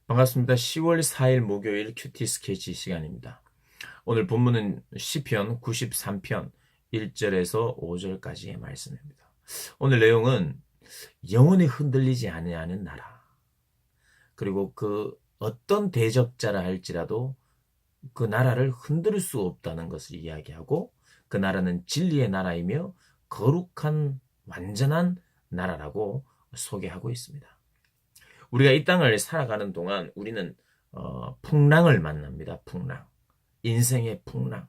반갑습니다. 10월 4일 목요일 큐티 스케치 시간입니다. 오늘 본문은 시편 93편 1절에서 5절까지의 말씀입니다. 오늘 내용은 영원히 흔들리지 아니하는 나라, 그리고 그 어떤 대적자라 할지라도 그 나라를 흔들 수 없다는 것을 이야기하고, 그 나라는 진리의 나라이며 거룩한 완전한 나라라고 소개하고 있습니다. 우리가 이 땅을 살아가는 동안 우리는 풍랑을 만납니다. 풍랑. 인생의 풍랑.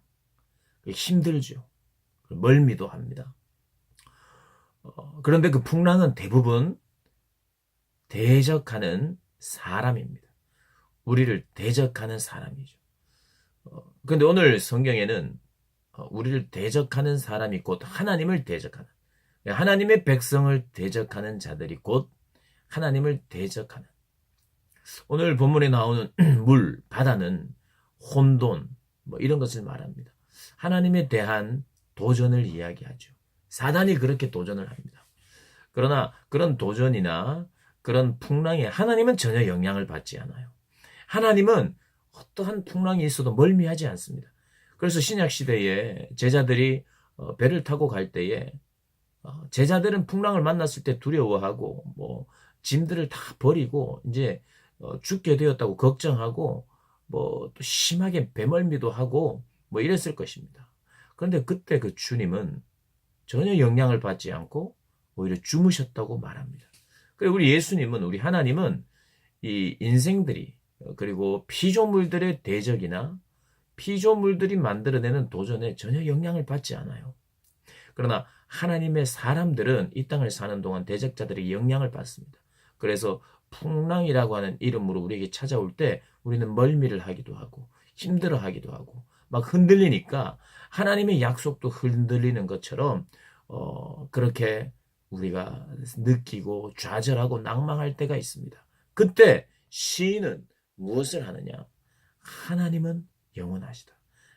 힘들죠. 멀미도 합니다. 그런데 그 풍랑은 대부분 대적하는 사람입니다. 우리를 대적하는 사람이죠. 그런데 오늘 성경에는 우리를 대적하는 사람이 곧 하나님을 대적하는, 하나님의 백성을 대적하는 자들이 곧 하나님을 대적하는, 오늘 본문에 나오는 물, 바다는 혼돈, 이런 것을 말합니다. 하나님에 대한 도전을 이야기하죠. 사단이 그렇게 도전을 합니다. 그러나 그런 도전이나 그런 풍랑에 하나님은 전혀 영향을 받지 않아요. 하나님은 어떠한 풍랑이 있어도 멀미하지 않습니다. 그래서 신약 시대에 제자들이 배를 타고 갈 때에 제자들은 풍랑을 만났을 때 두려워하고 짐들을 다 버리고 이제 죽게 되었다고 걱정하고 또 심하게 배멀미도 하고 이랬을 것입니다. 그런데 그때 그 주님은 전혀 영향을 받지 않고 오히려 주무셨다고 말합니다. 그리고 우리 예수님은, 우리 하나님은 이 인생들이, 그리고 피조물들의 대적이나 피조물들이 만들어내는 도전에 전혀 영향을 받지 않아요. 그러나 하나님의 사람들은 이 땅을 사는 동안 대적자들의 영향을 받습니다. 그래서 풍랑이라고 하는 이름으로 우리에게 찾아올 때 우리는 멀미를 하기도 하고 힘들어 하기도 하고 막 흔들리니까 하나님의 약속도 흔들리는 것처럼 그렇게 우리가 느끼고 좌절하고 낭망할 때가 있습니다. 그때 시인은 무엇을 하느냐? 하나님은 영원하시다.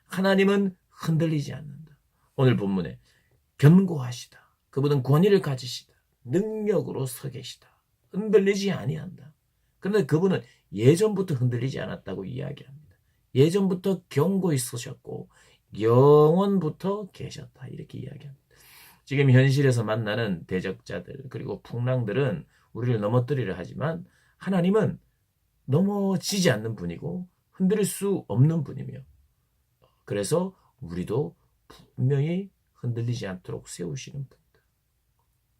하나님은 흔들리지 않는다. 오늘 본문에 견고하시다. 그분은 권위를 가지시다. 능력으로 서 계시다. 흔들리지 아니한다. 그런데 그분은 예전부터 흔들리지 않았다고 이야기합니다. 예전부터 견고히 서셨고 영원부터 계셨다. 이렇게 이야기합니다. 지금 현실에서 만나는 대적자들 그리고 풍랑들은 우리를 넘어뜨리려 하지만 하나님은 넘어지지 않는 분이고 흔들릴 수 없는 분이며, 그래서 우리도 분명히 흔들리지 않도록 세우시는 분이다.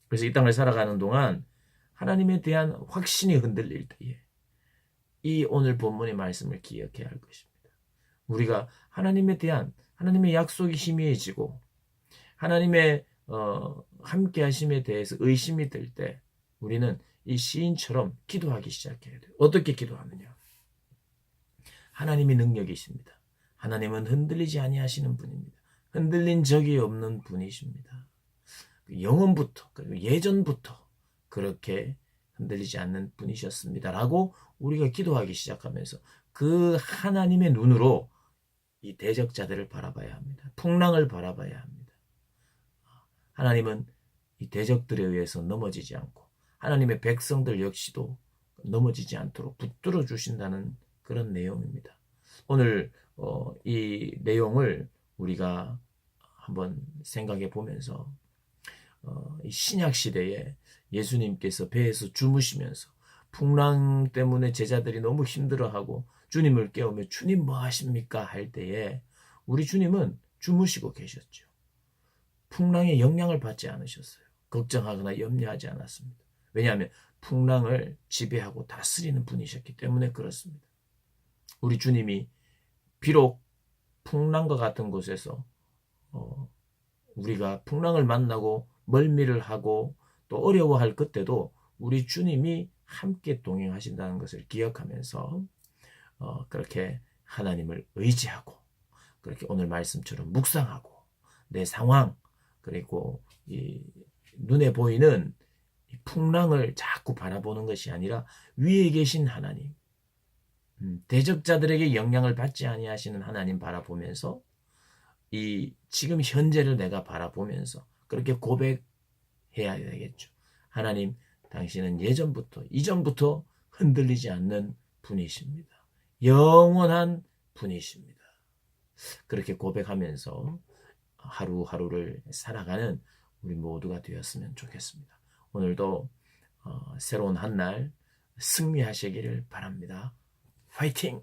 그래서 이 땅을 살아가는 동안 하나님에 대한 확신이 흔들릴 때에 이 오늘 본문의 말씀을 기억해야 할 것입니다. 우리가 하나님에 대한 하나님의 약속이 희미해지고 하나님의 함께 하심에 대해서 의심이 들 때 우리는 이 시인처럼 기도하기 시작해야 돼요. 어떻게 기도하느냐? 하나님이 능력이십니다. 하나님은 흔들리지 아니하시는 분입니다. 흔들린 적이 없는 분이십니다. 영원부터 그리고 예전부터 그렇게 흔들리지 않는 분이셨습니다라고 우리가 기도하기 시작하면서 그 하나님의 눈으로 이 대적자들을 바라봐야 합니다. 풍랑을 바라봐야 합니다. 하나님은 이 대적들에 의해서 넘어지지 않고 하나님의 백성들 역시도 넘어지지 않도록 붙들어 주신다는 그런 내용입니다. 오늘 이 내용을 우리가 한번 생각해 보면서 이 신약 시대에 예수님께서 배에서 주무시면서 풍랑 때문에 제자들이 너무 힘들어하고 주님을 깨우며 주님 뭐 하십니까 할 때에 우리 주님은 주무시고 계셨죠. 풍랑의 영향을 받지 않으셨어요. 걱정하거나 염려하지 않았습니다. 왜냐하면 풍랑을 지배하고 다스리는 분이셨기 때문에 그렇습니다. 우리 주님이 비록 풍랑과 같은 곳에서 우리가 풍랑을 만나고 멀미를 하고 또 어려워할 그때도 우리 주님이 함께 동행하신다는 것을 기억하면서 그렇게 하나님을 의지하고 그렇게 오늘 말씀처럼 묵상하고 내 상황 그리고 이 눈에 보이는 이 풍랑을 자꾸 바라보는 것이 아니라 위에 계신 하나님, 대적자들에게 영향을 받지 아니하시는 하나님 바라보면서 이 지금 현재를 내가 바라보면서 그렇게 고백해야 되겠죠. 하나님, 당신은 예전부터 이전부터 흔들리지 않는 분이십니다. 영원한 분이십니다. 그렇게 고백하면서 하루하루를 살아가는 우리 모두가 되었으면 좋겠습니다. 오늘도 새로운 한 날 승리하시기를 바랍니다. 화이팅!